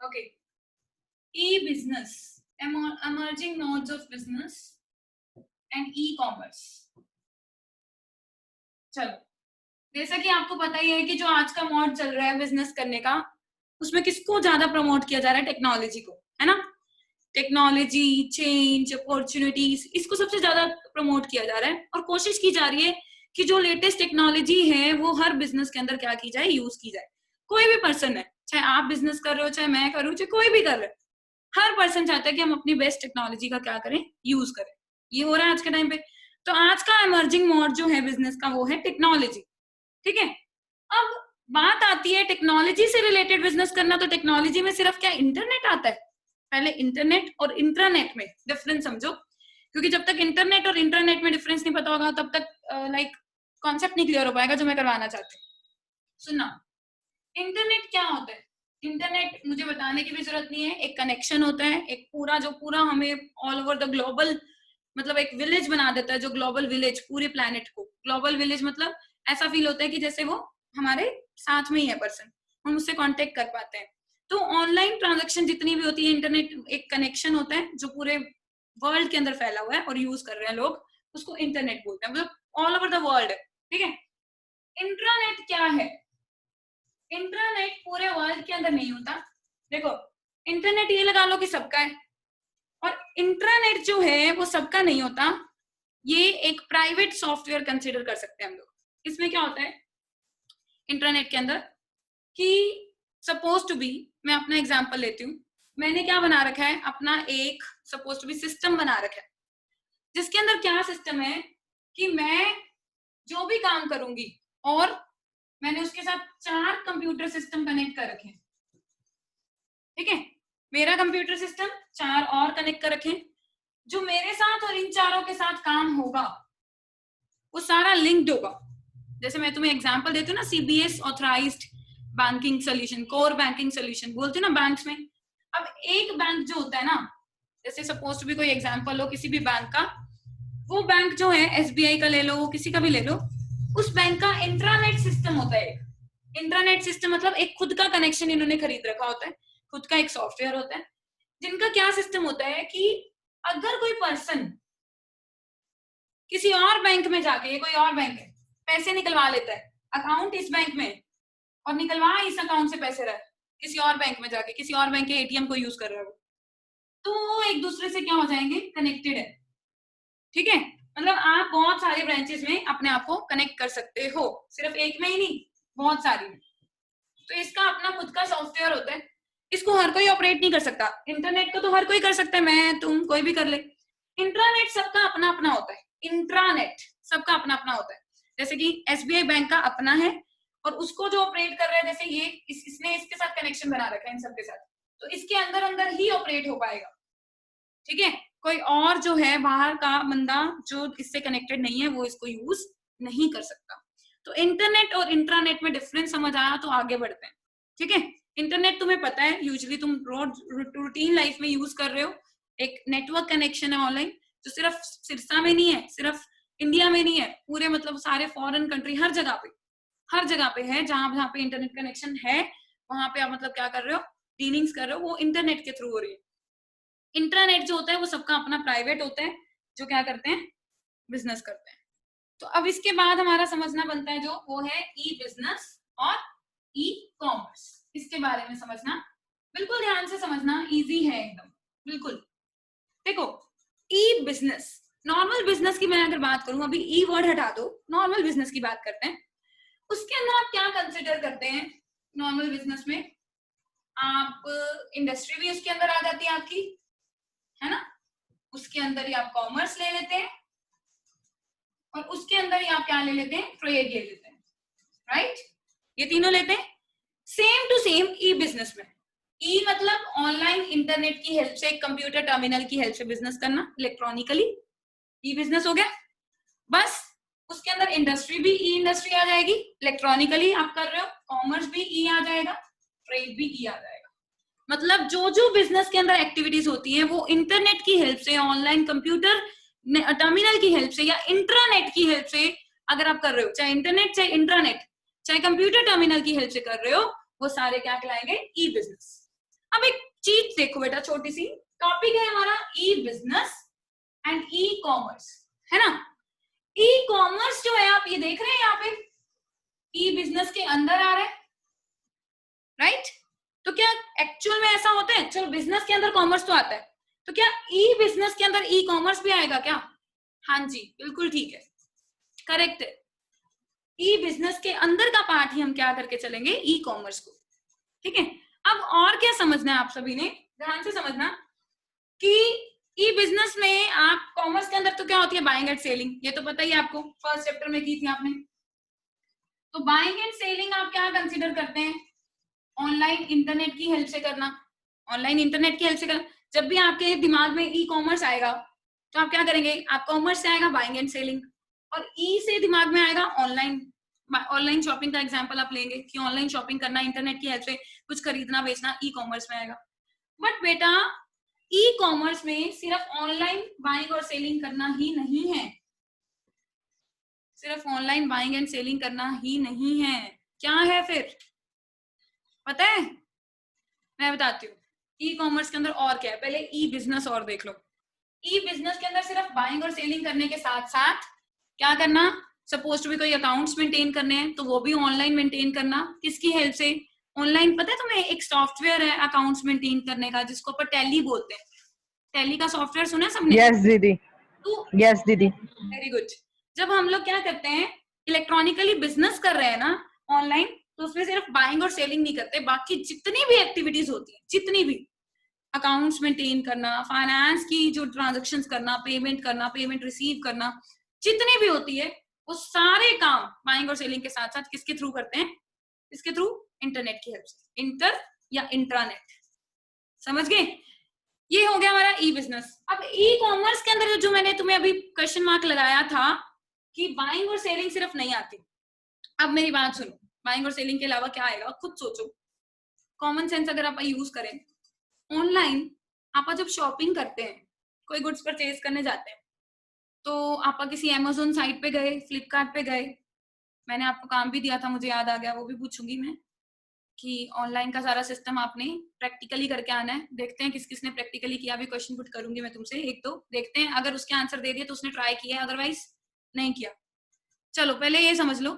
Okay, E business, emerging nodes of business and e-commerce। चलो, जैसा कि आपको पता ही है कि जो आज का मोड चल रहा है बिजनेस करने का, उसमें किसको ज्यादा प्रमोट किया जा रहा है? टेक्नोलॉजी को, है ना। टेक्नोलॉजी, चेंज, अपॉर्चुनिटीज, इसको सबसे ज्यादा प्रमोट किया जा रहा है और कोशिश की जा रही है कि जो लेटेस्ट टेक्नोलॉजी है वो हर बिजनेस के अंदर क्या की जाए, यूज की जाए। कोई भी पर्सन है, चाहे आप बिजनेस कर रहे हो, चाहे मैं करूँ, चाहे कोई भी कर रहे हो, हर पर्सन चाहता है कि हम अपनी बेस्ट टेक्नोलॉजी का क्या करें, यूज करें। ये हो रहा है आज के टाइम पे। तो आज का इमर्जिंग मोड जो है बिजनेस का, वो है टेक्नोलॉजी। ठीक है, अब बात आती है टेक्नोलॉजी से रिलेटेड बिजनेस करना, तो टेक्नोलॉजी में सिर्फ क्या इंटरनेट आता है? पहले इंटरनेट और इंट्रानेट में डिफरेंस समझो, क्योंकि जब तक इंटरनेट और इंटरनेट में डिफरेंस नहीं पता होगा तब तक लाइक कॉन्सेप्ट नहीं क्लियर हो पाएगा जो मैं करवाना चाहती हूँ। सुनना, इंटरनेट क्या होता है? इंटरनेट मुझे बताने की भी जरूरत नहीं है, एक कनेक्शन होता है, एक पूरा जो पूरा हमें ऑल ओवर द ग्लोबल, मतलब एक विलेज बना देता है, जो ग्लोबल विलेज, पूरे प्लेनेट को। ग्लोबल विलेज मतलब ऐसा फील होता है कि जैसे वो हमारे साथ में ही है पर्सन, हम उससे कांटेक्ट कर पाते हैं। तो ऑनलाइन ट्रांजैक्शन जितनी भी होती है, इंटरनेट एक कनेक्शन होता है जो पूरे वर्ल्ड के अंदर फैला हुआ है और यूज कर रहे हैं लोग, उसको इंटरनेट बोलते हैं, मतलब ऑल ओवर द वर्ल्ड है। ठीक है, इंट्रानेट क्या है? इंटरनेट पूरे वर्ल्ड के अंदर नहीं होता। देखो, इंटरनेट ये लगा लो कि सबका है, और इंट्रानेट जो है वो सबका नहीं होता। ये एक प्राइवेट सॉफ्टवेयर कंसिडर कर सकते हैं हम लोग। इसमें क्या होता है इंटरनेट के अंदर कि सपोज टू बी, मैं अपना एग्जांपल लेती हूँ, मैंने क्या बना रखा है अपना, एक सपोज टू बी सिस्टम बना रखा है, जिसके अंदर क्या सिस्टम है कि मैं जो भी काम करूंगी, और मैंने उसके साथ 4 कंप्यूटर सिस्टम कनेक्ट कर रखे हैं। ठीक है, मेरा कंप्यूटर सिस्टम 4 और कनेक्ट कर रखे, जो मेरे साथ और इन चारों के साथ काम होगा वो सारा लिंक्ड होगा। जैसे मैं तुम्हें एग्जांपल देती हूँ ना, CBS authorised banking solution, core banking solution बोलते हैं ना बैंक्स में। अब एक बैंक जो होता है ना, जैसे सपोज टू भी कोई एग्जांपल हो किसी भी बैंक का, वो बैंक जो है एसबीआई का ले लो, किसी का भी ले लो, उस बैंक का इंट्रानेट सिस्टम होता है। इंट्रानेट सिस्टम मतलब एक खुद का कनेक्शन इन्होंने खरीद रखा होता है, खुद का एक सॉफ्टवेयर होता है, जिनका क्या सिस्टम होता है कि अगर कोई पर्सन किसी और बैंक में जाके, कोई और बैंक है, पैसे निकलवा लेता है, अकाउंट इस बैंक में, और निकलवा इस अकाउंट से पैसे रहा है किसी और बैंक में जाके, किसी और बैंक के एटीएम को यूज कर रहा है वो, तो वो एक दूसरे से क्या हो जाएंगे, कनेक्टेड है। ठीक है, मतलब आप बहुत सारे ब्रांचेस में अपने आप को कनेक्ट कर सकते हो, सिर्फ एक में ही नहीं, बहुत सारी में। तो इसका अपना खुद का सॉफ्टवेयर होता है, इसको हर कोई ऑपरेट नहीं कर सकता। इंटरनेट को तो हर कोई कर सकता है, मैं तुम कोई भी कर ले। इंट्रानेट सबका अपना अपना होता है, इंट्रानेट सबका अपना अपना होता है। जैसे कि एसबीआई बैंक का अपना है, और उसको जो ऑपरेट कर रहा है, जैसे ये इसने इसके साथ कनेक्शन बना रखा है इन सबके साथ, तो इसके अंदर अंदर ही ऑपरेट हो पाएगा। ठीक है, कोई और जो है बाहर का बंदा जो इससे कनेक्टेड नहीं है, वो इसको यूज नहीं कर सकता। तो इंटरनेट और इंट्रानेट में डिफरेंस समझ आया, तो आगे बढ़ते हैं। ठीक है, इंटरनेट तुम्हें पता है, यूजुअली तुम रूटीन लाइफ में यूज कर रहे हो, एक नेटवर्क कनेक्शन है ऑनलाइन, जो सिर्फ सिरसा में नहीं है, सिर्फ इंडिया में नहीं है, पूरे मतलब सारे फॉरेन कंट्री, हर जगह पे है, जहां जहां पे इंटरनेट कनेक्शन है, वहां पे आप मतलब क्या कर रहे हो, डीलिंग्स कर रहे हो, वो इंटरनेट के थ्रू हो रही है। इंट्रानेट जो होता है वो सबका अपना प्राइवेट होता है, जो क्या करते हैं, बिजनेस करते हैं। तो अब इसके बाद हमारा समझना बनता है जो, वो है ई बिजनेस और ई कॉमर्स। इसके बारे में समझना, बिल्कुल ध्यान से समझना, इजी है एकदम, बिल्कुल। देखो, ई बिजनेस, नॉर्मल बिजनेस की मैं अगर बात करूं, अभी ई वर्ड हटा दो, नॉर्मल बिजनेस की बात करते हैं। उसके अंदर आप क्या कंसिडर करते हैं नॉर्मल बिजनेस में? आप इंडस्ट्री भी उसके अंदर आ जाती है आपकी, है ना, उसके अंदर ही आप कॉमर्स ले लेते हैं, और उसके अंदर ही आप क्या ले लेते हैं, ट्रेड ले लेते हैं, राइट? ये तीनों लेते हैं। Same to same e business में, ई मतलब ऑनलाइन इंटरनेट की हेल्प से, एक कंप्यूटर टर्मिनल की हेल्प से बिजनेस करना इलेक्ट्रॉनिकली, ई बिजनेस हो गया। बस उसके अंदर इंडस्ट्री भी ई इंडस्ट्री आ जाएगी, इलेक्ट्रॉनिकली आप कर रहे हो, कॉमर्स भी ई आ जाएगा, ट्रेड भी ई आ जाएगा। मतलब जो जो बिजनेस के अंदर एक्टिविटीज होती हैं वो इंटरनेट की हेल्प से, ऑनलाइन कंप्यूटर टर्मिनल की हेल्प से, या इंट्रानेट की हेल्प से अगर आप कर रहे हो, चाहे इंटरनेट, चाहे इंट्रानेट, चाहे कंप्यूटर टर्मिनल की हेल्प से कर रहे हो, वो सारे क्या कहलाएंगे, ई बिजनेस। अब एक चीज देखो बेटा, छोटी सी टॉपिक है हमारा ई बिजनेस एंड ई कॉमर्स, है ना। ई कॉमर्स जो है आप ये देख रहे हैं यहाँ पे ई बिजनेस के अंदर आ रहा है, राइट। तो क्या एक्चुअल में ऐसा होता है? चलो बिजनेस के अंदर कॉमर्स तो आता है, तो क्या ई बिजनेस के अंदर ई कॉमर्स भी आएगा क्या? हाँ जी, बिल्कुल ठीक है, करेक्ट है। ई बिजनेस के अंदर का पार्ट ही हम क्या करके चलेंगे? ई कॉमर्स को, ठीक है। अब और क्या समझना है आप सभी ने, ध्यान से समझना कि ई बिजनेस में आप कॉमर्स के अंदर तो क्या होती है? बाइंग एंड सेलिंग, ये तो पता ही है आपको, फर्स्ट चैप्टर में की थी आपने। तो बाइंग एंड सेलिंग आप क्या कंसिडर करते हैं? ऑनलाइन इंटरनेट की हेल्प से करना, ऑनलाइन इंटरनेट की हेल्प से करना। जब भी आपके दिमाग में ई कॉमर्स आएगा तो आप क्या करेंगे? आप कॉमर्स से आएगा बाइंग एंड सेलिंग, और ई से दिमाग में आएगा ऑनलाइन। ऑनलाइन शॉपिंग का एग्जांपल आप लेंगे कि ऑनलाइन शॉपिंग करना, इंटरनेट की हेल्प से कुछ खरीदना बेचना, ई कॉमर्स में आएगा। बट बेटा ई कॉमर्स में सिर्फ ऑनलाइन बाइंग और सेलिंग करना ही नहीं है, सिर्फ ऑनलाइन बाइंग एंड सेलिंग करना ही नहीं है। क्या है फिर, पता है? मैं बताती हूँ ई कॉमर्स के अंदर और क्या है। पहले ई बिजनेस और देख लो। ई बिजनेस के अंदर सिर्फ बाइंग और सेलिंग करने के साथ साथ क्या करना? सपोज टू भी कोई अकाउंट्स मेंटेन करने हैं तो वो भी ऑनलाइन मेंटेन करना। किसकी हेल्प से? ऑनलाइन। पता है तुम्हें एक सॉफ्टवेयर है अकाउंट्स मेंटेन करने का जिसको अपन टैली बोलते हैं। टैली का सॉफ्टवेयर सुना है सबने? यस दीदी, तो यस दीदी। Very good. जब हम लोग क्या करते हैं, इलेक्ट्रॉनिकली बिजनेस कर रहे हैं ना ऑनलाइन, तो उसमें सिर्फ बाइंग और सेलिंग नहीं करते, बाकी जितनी भी एक्टिविटीज होती है, जितनी भी अकाउंट्स मेंटेन करना, फाइनेंस की जो ट्रांजेक्शन्स करना, पेमेंट करना, पेमेंट रिसीव करना, जितनी भी होती है वो सारे काम बाइंग और सेलिंग के साथ साथ किसके थ्रू करते हैं? इसके थ्रू, इंटरनेट की हेल्प से, इंटर या इंट्रानेट। समझ गए? ये हो गया हमारा ई बिजनेस। अब ई कॉमर्स के अंदर जो मैंने तुम्हें अभी क्वेश्चन मार्क लगाया था कि बाइंग और सेलिंग सिर्फ नहीं आती, अब मेरी बात सुनो, बाइंग और सेलिंग के अलावा क्या आएगा? खुद सोचो, कॉमन सेंस अगर आप यूज करें। ऑनलाइन आप जब शॉपिंग करते हैं, कोई गुड्स परचेज करने जाते हैं, तो आप किसी अमेज़न साइट पे गए, फ्लिपकार्ट पे गए, मैंने आपको काम भी दिया था, मुझे याद आ गया, वो भी पूछूंगी मैं कि ऑनलाइन का सारा सिस्टम आपने प्रैक्टिकली करके आना है। देखते हैं किस किसने प्रैक्टिकली किया, भी क्वेश्चन पुट करूंगी मैं तुमसे एक दो, देखते हैं अगर उसके आंसर दे दिए तो उसने ट्राई किया है, अदरवाइज नहीं किया। चलो पहले ये समझ लो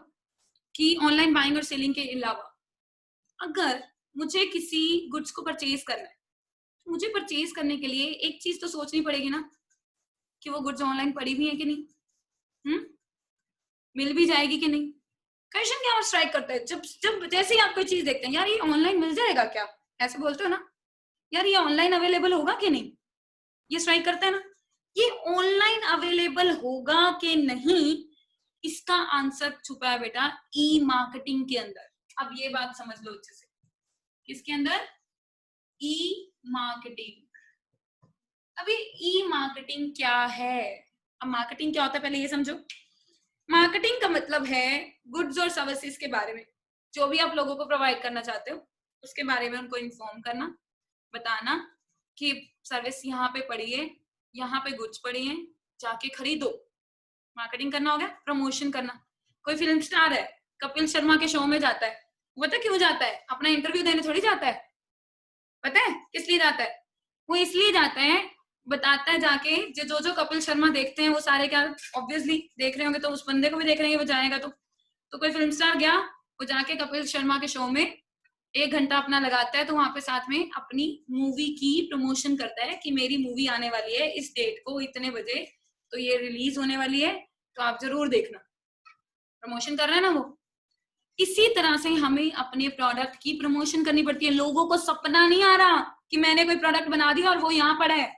कि ऑनलाइन बाइंग और सेलिंग के अलावा अगर मुझे किसी गुड्स को परचेज करना है, मुझे परचेज करने के लिए एक चीज तो सोचनी पड़ेगी ना कि वो गुड्स ऑनलाइन पड़ी भी है कि नहीं, मिल भी जाएगी कि नहीं। क्वेश्चन क्या स्ट्राइक करता है जब जब जैसे ही आप कोई चीज देखते हैं, यार ये ऑनलाइन मिल जाएगा क्या, ऐसे बोलते हो ना, यार ये ऑनलाइन अवेलेबल होगा कि नहीं, ये स्ट्राइक करता है ना। ये ऑनलाइन अवेलेबल होगा कि नहीं, इसका आंसर छुपा है बेटा ई मार्केटिंग के अंदर। अब ये बात समझ लो अच्छे से, किसके अंदर? ई मार्केटिंग। अभी ई मार्केटिंग क्या है? अब मार्केटिंग क्या होता है पहले ये समझो। मार्केटिंग का मतलब है गुड्स और सर्विसेज के बारे में, जो भी आप लोगों को प्रोवाइड करना चाहते हो उसके बारे में उनको इन्फॉर्म करना, बताना कि सर्विस यहाँ पे पड़ी है, यहाँ पे गुड्स पड़ी हैं, जाके खरीदो। मार्केटिंग करना हो गया। प्रमोशन करना, कोई फिल्म स्टार है, कपिल शर्मा के शो में जाता है, पता क्यों जाता है? अपना इंटरव्यू देने थोड़ी जाता है, पता है किस लिए जाता है? वो इसलिए जाता है, बताता है जाके, जो जो कपिल शर्मा देखते हैं वो सारे क्या ऑब्वियसली देख रहे होंगे, तो उस बंदे को भी देख रहे हैं वो जाएगा। तो कोई फिल्म स्टार गया, वो जाके कपिल शर्मा के शो में 1 घंटा अपना लगाता है, तो वहां पे साथ में अपनी मूवी की प्रमोशन करता है कि मेरी मूवी आने वाली है इस डेट को इतने बजे, तो ये रिलीज होने वाली है, तो आप जरूर देखना। प्रमोशन कर रहा है ना वो। इसी तरह से हमें अपने प्रोडक्ट की प्रमोशन करनी पड़ती है। लोगों को सपना नहीं आ रहा कि मैंने कोई प्रोडक्ट बना दिया और वो यहाँ पड़ा है,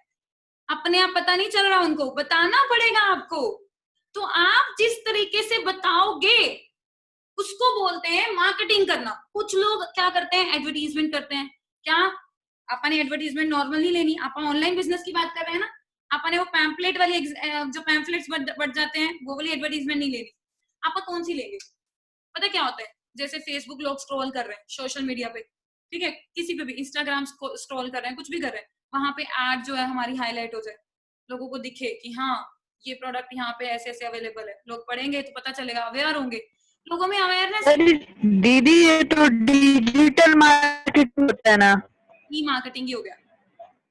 अपने आप पता नहीं चल रहा, उनको बताना पड़ेगा आपको। तो आप जिस तरीके से बताओगे उसको बोलते हैं मार्केटिंग करना। कुछ लोग क्या करते हैं, एडवर्टीजमेंट करते हैं। क्या अपने एडवर्टीजमेंट नॉर्मल नहीं लेनी, आप ऑनलाइन बिजनेस की बात कर रहे हैं ना, अपने वो पैम्पलेट वाली जो पैम्पलेट्स बढ़ जाते हैं वो वाली एडवर्टीजमेंट नहीं लेनी। आप कौन सी लेंगे? पता क्या होता है, जैसे फेसबुक लोग स्क्रॉल कर रहे हैं सोशल मीडिया पे, ठीक है, किसी पे भी इंस्टाग्राम स्क्रॉल कर रहे हैं, कुछ भी कर रहे हैं, वहां पे एड जो है हमारी हाईलाइट हो जाए, लोगों को दिखे कि हाँ ये प्रोडक्ट यहाँ पे ऐसे ऐसे अवेलेबल है, लोग पढ़ेंगे तो पता चलेगा, अवेयर होंगे, लोगों में अवेयरनेस। दीदी ये तो डिजिटल मार्केटिंग होता है ना? ई मार्केटिंग ही हो गया।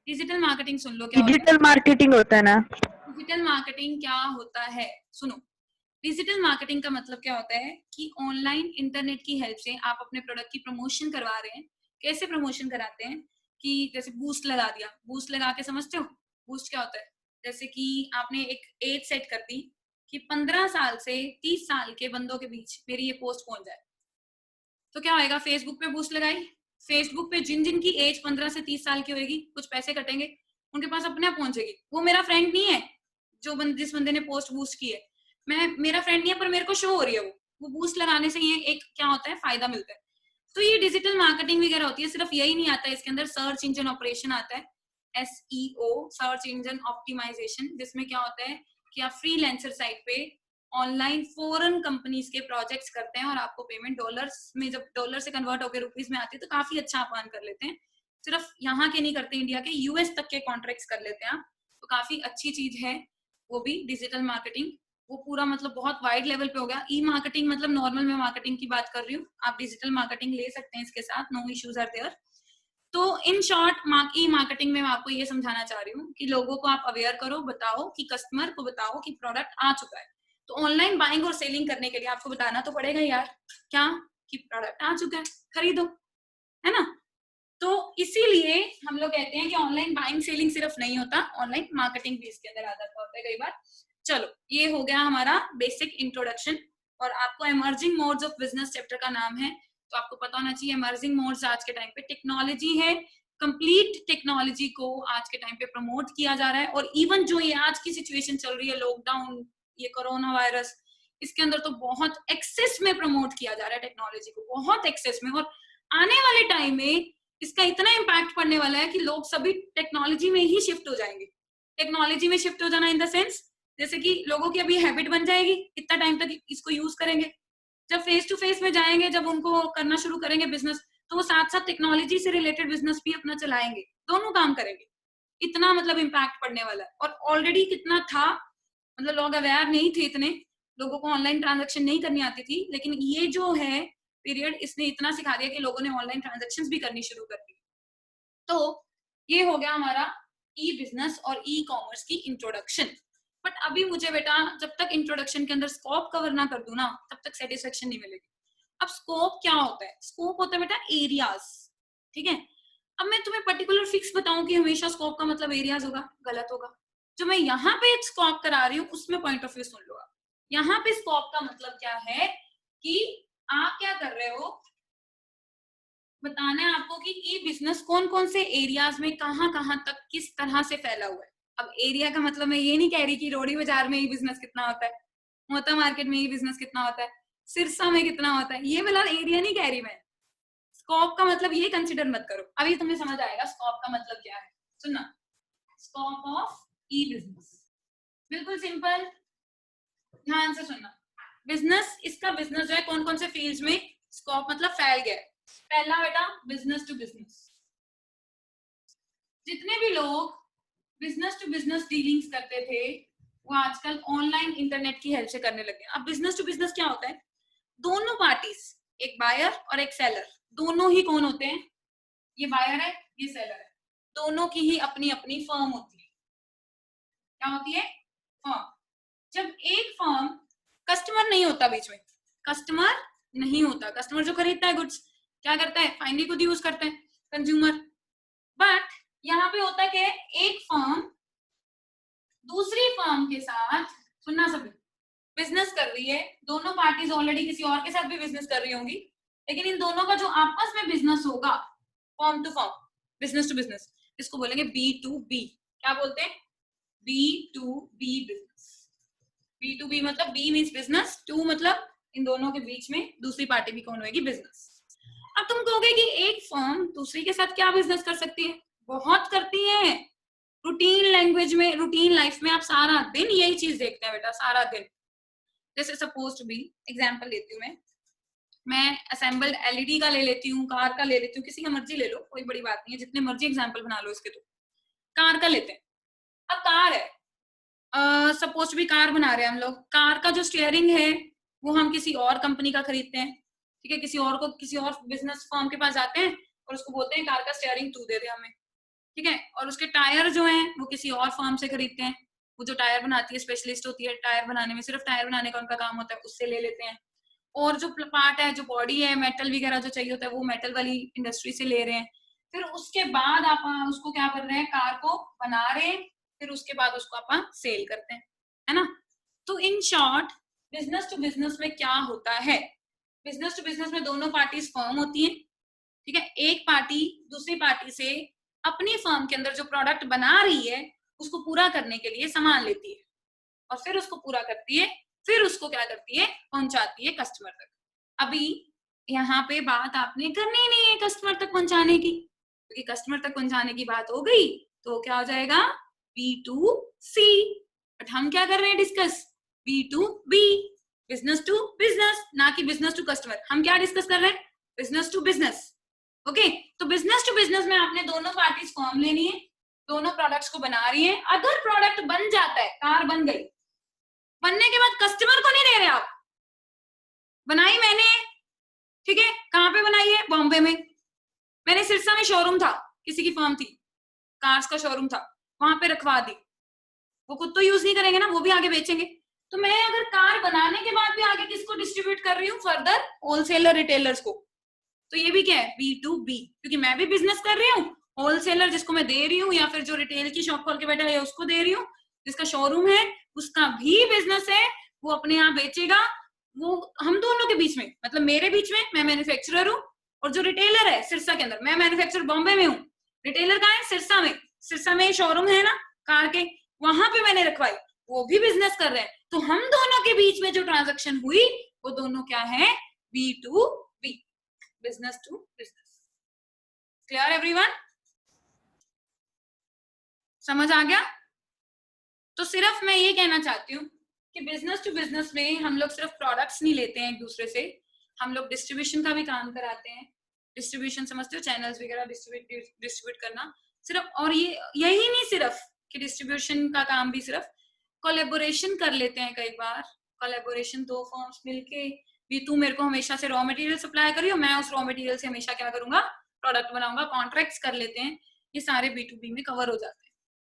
डिजिटल मार्केटिंग सुन लो क्या होता है। डिजिटल मार्केटिंग होता है ना? डिजिटल मार्केटिंग क्या होता है सुनो। डिजिटल मार्केटिंग का मतलब क्या होता है कि ऑनलाइन इंटरनेट की हेल्प से आप अपने प्रोडक्ट की प्रमोशन करवा रहे हैं। कैसे प्रमोशन कराते हैं कि जैसे बूस्ट लगा दिया, बूस्ट लगा के समझते हो बूस्ट क्या होता है? जैसे कि आपने एक एज सेट कर दी कि 15 साल से 30 साल के बंदों के बीच मेरी ये पोस्ट पहुंच जाए, तो क्या होएगा? फेसबुक पे बूस्ट लगाई, फेसबुक पे जिन जिन की एज 15 से 30 साल की होगी, कुछ पैसे कटेंगे, उनके पास अपने आप पहुंचेगी। वो मेरा फ्रेंड नहीं है जो जिस बंदे ने पोस्ट बूस्ट की है, मेरा फ्रेंड नहीं है, पर मेरे को शो हो रही है वो बूस्ट लगाने से ये एक क्या होता है, फायदा मिलता है। तो ये डिजिटल मार्केटिंग वगैरह होती है। सिर्फ यही नहीं आता है, इसके अंदर सर्च इंजन ऑपरेशन आता है, SEO, सर्च इंजन ऑप्टिमाइजेशन, जिसमें क्या होता है कि आप फ्रीलांसर साइट पे ऑनलाइन फॉरेन कंपनीज के प्रोजेक्ट्स करते हैं और आपको पेमेंट डॉलर्स में, जब डॉलर से कन्वर्ट होकर रुपीज में आती है तो काफी अच्छा आप अर्न कर लेते हैं। सिर्फ यहाँ के नहीं करते, इंडिया के, यूएस तक के कॉन्ट्रैक्ट्स कर लेते हैं आप, तो काफी अच्छी चीज है वो भी डिजिटल मार्केटिंग। वो पूरा मतलब बहुत वाइड लेवल पे हो गया। ई मार्केटिंग मतलब नॉर्मल में मार्केटिंग की बात कर रही हूँ, आप डिजिटल मार्केटिंग ले सकते हैं इसके साथ, नो इश्यूज आर देयर। तो इन शॉर्ट ई मार्केटिंग में मैं आपको ये समझाना चाह रही हूँ कि लोगों को आप अवेयर करो, बताओ कि कस्टमर को बताओ कि प्रोडक्ट आ चुका है। तो ऑनलाइन बाइंग और सेलिंग करने के लिए आपको बताना तो पड़ेगा यार, क्या कि प्रोडक्ट आ चुका है, खरीदो, है ना? तो इसीलिए हम लोग कहते हैं कि ऑनलाइन बाइंग सेलिंग सिर्फ नहीं होता, ऑनलाइन मार्केटिंग भी इसके अंदर आ जाता होता है कई बार। चलो, ये हो गया हमारा बेसिक इंट्रोडक्शन। और आपको emerging modes of business chapter का नाम है, तो आपको पता होना चाहिए इमर्जिंग मोड्स आज के टाइम पे टेक्नोलॉजी है। कंप्लीट टेक्नोलॉजी को आज के टाइम पे प्रमोट किया जा रहा है। और इवन जो ये आज की सिचुएशन चल रही है, लॉकडाउन, ये कोरोना वायरस, इसके अंदर तो बहुत एक्सेस में प्रमोट किया जा रहा है टेक्नोलॉजी को, बहुत एक्सेस में। और आने वाले टाइम में इसका इतना इम्पैक्ट पड़ने वाला है कि लोग सभी टेक्नोलॉजी में ही शिफ्ट हो जाएंगे। टेक्नोलॉजी में शिफ्ट हो जाना इन द सेंस, जैसे कि लोगों की अभी हैबिट बन जाएगी, इतना टाइम तक इसको यूज करेंगे। जब फेस टू फेस में जाएंगे, जब उनको करना शुरू करेंगे बिजनेस, तो वो साथ साथ टेक्नोलॉजी से रिलेटेड बिजनेस भी अपना चलाएंगे, दोनों काम करेंगे। इतना मतलब इम्पैक्ट पड़ने वाला है। और ऑलरेडी कितना था, मतलब लोग अवेयर नहीं थे इतने, लोगों को ऑनलाइन ट्रांजेक्शन नहीं करनी आती थी, लेकिन ये जो है पीरियड, इसने इतना सिखा दिया कि लोगों ने ऑनलाइन ट्रांजेक्शन भी करनी शुरू कर दी। तो ये हो गया हमारा ई बिजनेस और ई कॉमर्स की इंट्रोडक्शन। बट अभी मुझे बेटा जब तक इंट्रोडक्शन के अंदर स्कोप कवर ना कर दूं ना, तब तक सेटिस्फेक्शन नहीं मिलेगी। अब स्कोप क्या होता है? स्कोप होता है बेटा एरियाज, ठीक है? अब मैं तुम्हें पर्टिकुलर फिक्स बताऊं कि हमेशा स्कोप का मतलब एरियाज होगा, गलत होगा। जो मैं यहाँ पे स्कोप करा रही हूँ उसमें पॉइंट ऑफ व्यू सुन लो। यहाँ पे स्कोप का मतलब क्या है कि आप क्या कर रहे हो, बताना है आपको कि ई बिजनेस कौन कौन से एरियाज में कहां तक किस तरह से फैला हुआ है। अब एरिया का मतलब मैं ये नहीं कह रही कि रोडी बाजार में ई बिजनेस कितना होता है, मोता मार्केट में ई बिजनेस कितना होता है, सिरसा में कितना होता है, ये वाला एरिया नहीं कह रही मैं। स्कोप का मतलब ये कंसिडर मत करो, अभी तुम्हें समझ आएगा स्कोप का मतलब क्या है। सुनना, स्कोप ऑफ ई बिजनेस बिल्कुल सिंपल, ध्यान से सुनना। बिजनेस, इसका बिजनेस जो है कौन कौन से फील्ड्स में स्कोप मतलब फैल गया है। पहला बेटा बिजनेस टू बिजनेस, जितने भी लोग बिजनेस टू बिजनेस डीलिंग्स करते थे वो आजकल ऑनलाइन इंटरनेट की हेल्प से करने लगे। अब बिजनेस टू बिजनेस क्या होता है? दोनों पार्टीज, एक बायर और एक सेलर, दोनों ही कौन होते हैं? ये बायर है, ये सेलर है, दोनों की ही अपनी अपनी फर्म होती है। क्या होती है? फर्म। जब एक फर्म, कस्टमर नहीं होता बीच में, कस्टमर नहीं होता, कस्टमर जो खरीदता है गुड्स क्या करता है? फाइनली खुद यूज करते हैं, कंज्यूमर। बट यहाँ पे होता है कि एक फर्म दूसरी फर्म के साथ, सुनना सभी, बिजनेस कर रही है। दोनों पार्टीज ऑलरेडी किसी और के साथ भी बिजनेस कर रही होंगी, लेकिन इन दोनों का जो आपस में बिजनेस होगा, firm to firm, business to business, इसको बोलेंगे B2B। क्या बोलते हैं? B2B business. B2B मतलब B मीन्स बिजनेस, टू मतलब इन दोनों के बीच में दूसरी पार्टी भी कौन होगी? बिजनेस। अब तुम कहोगे कि एक फर्म दूसरी के साथ क्या बिजनेस कर सकती है? बहुत करती है। रूटीन लैंग्वेज में, रूटीन लाइफ में आप सारा दिन यही चीज देखते हैं बेटा, सारा दिन। जैसे सपोज टू बी, एग्जांपल लेती हूँ मैं असेंबल्ड एलईडी का ले लेती हूँ, कार का ले लेती हूँ, किसी का मर्जी ले लो, कोई बड़ी बात नहीं है, जितने मर्जी एग्जांपल बना लो इसके। तो कार का लेते हैं। अब कार है, सपोज टू बी कार बना रहे हैं हम लोग, कार का जो स्टीयरिंग है वो हम किसी और कंपनी का खरीदते हैं, ठीक है? किसी और बिजनेस फर्म के पास जाते हैं और उसको बोलते हैं कार का स्टीयरिंग तू दे दे हमें, ठीक है। और उसके टायर जो हैं वो किसी और फर्म से खरीदते हैं, वो जो टायर बनाती है स्पेशलिस्ट होती है टायर बनाने में, सिर्फ टायर बनाने का उनका काम होता है, उससे ले लेते हैं। और जो पार्ट है, जो बॉडी है, मेटल वगैरह जो चाहिए होता है, वो मेटल वाली इंडस्ट्री से ले रहे हैं। फिर उसके बाद आप उसको क्या कर रहे हैं, कार को बना रहे हैं, फिर उसके बाद उसको आप सेल करते हैं, है ना। तो in short business to business में क्या होता है, बिजनेस टू बिजनेस में दोनों पार्टीज फर्म होती है, ठीक है। एक पार्टी दूसरी पार्टी से अपनी फर्म के अंदर जो प्रोडक्ट बना रही है उसको पूरा करने के लिए सामान लेती है, और फिर उसको पूरा करती है, फिर उसको क्या करती है, पहुंचाती है कस्टमर तक। अभी यहाँ पे बात आपने करनी ही नहीं है कस्टमर तक पहुंचाने की, क्योंकि कस्टमर तक पहुंचाने की बात हो गई तो क्या हो जाएगा, B2C। बट हम क्या कर रहे हैं discuss, B2B, business to business, ना कि बिजनेस टू कस्टमर। हम क्या डिस्कस कर रहे हैं, बिजनेस टू बिजनेस। ओके, तो बिजनेस टू बिजनेस में आपने दोनों पार्टीज फॉर्म लेनी है, दोनों प्रोडक्ट्स को बना रही है। अगर प्रोडक्ट बन जाता है, कार बन गई, बनने के बाद कस्टमर को नहीं दे रहे आप, बनाई मैंने, ठीक है। कहाँ पे बनाई है, बॉम्बे में। मैंने सिरसा में शोरूम था, किसी की फर्म थी, कार्स का शोरूम था, वहां पे रखवा दी। वो खुद तो यूज नहीं करेंगे ना, वो भी आगे बेचेंगे। तो मैं अगर कार बनाने के बाद भी आगे किसको डिस्ट्रीब्यूट कर रही हूँ, फर्दर होलसेलर रिटेलर्स को। तो ये भी क्या है, B2B, क्योंकि मैं भी बिजनेस कर रही हूँ, होलसेलर जिसको मैं दे रही हूँ, या फिर जो रिटेल की शॉप खोल के बैठा है उसको दे रही हूँ, जिसका शोरूम है उसका भी बिजनेस है, वो अपने यहाँ बेचेगा। वो हम दोनों के बीच में, मतलब मेरे बीच में, मैं मैन्युफैक्चरर हूँ, और जो रिटेलर है सिरसा के अंदर, मैं मैन्युफैक्चरर बॉम्बे में हूँ, रिटेलर कहाँ है, सिरसा में। सिरसा में शोरूम है ना कार के, वहां पे मैंने रखवाई, वो भी बिजनेस कर रहे हैं। तो हम दोनों के बीच में जो ट्रांजेक्शन हुई वो दोनों क्या है, B2B, business to business. Clear everyone, समझ आ गया। तो सिर्फ मैं ये कहना चाहती हूँ कि बिजनेस टू बिजनेस में हम लोग सिर्फ प्रोडक्ट्स नहीं लेते हैं एक दूसरे से, हम लोग डिस्ट्रीब्यूशन का भी काम कराते हैं। डिस्ट्रीब्यूशन समझते हो, चैनल्स वगैरह डिस्ट्रीब्यूट करना सिर्फ। और ये यही नहीं सिर्फ कि डिस्ट्रीब्यूशन का काम भी, सिर्फ कोलेबोरेशन कर लेते हैं कई बार। कोलेबोरेशन, दो फर्म्स मिलके भी, तू मेरे को हमेशा से रॉ मटेरियल सप्लाई करियो, मैं उस रॉ मटेरियल से हमेशा क्या करूंगा, प्रोडक्ट बनाऊंगा, कॉन्ट्रैक्ट्स कर लेते हैं। ये सारे B2B में कवर हो जाते हैं।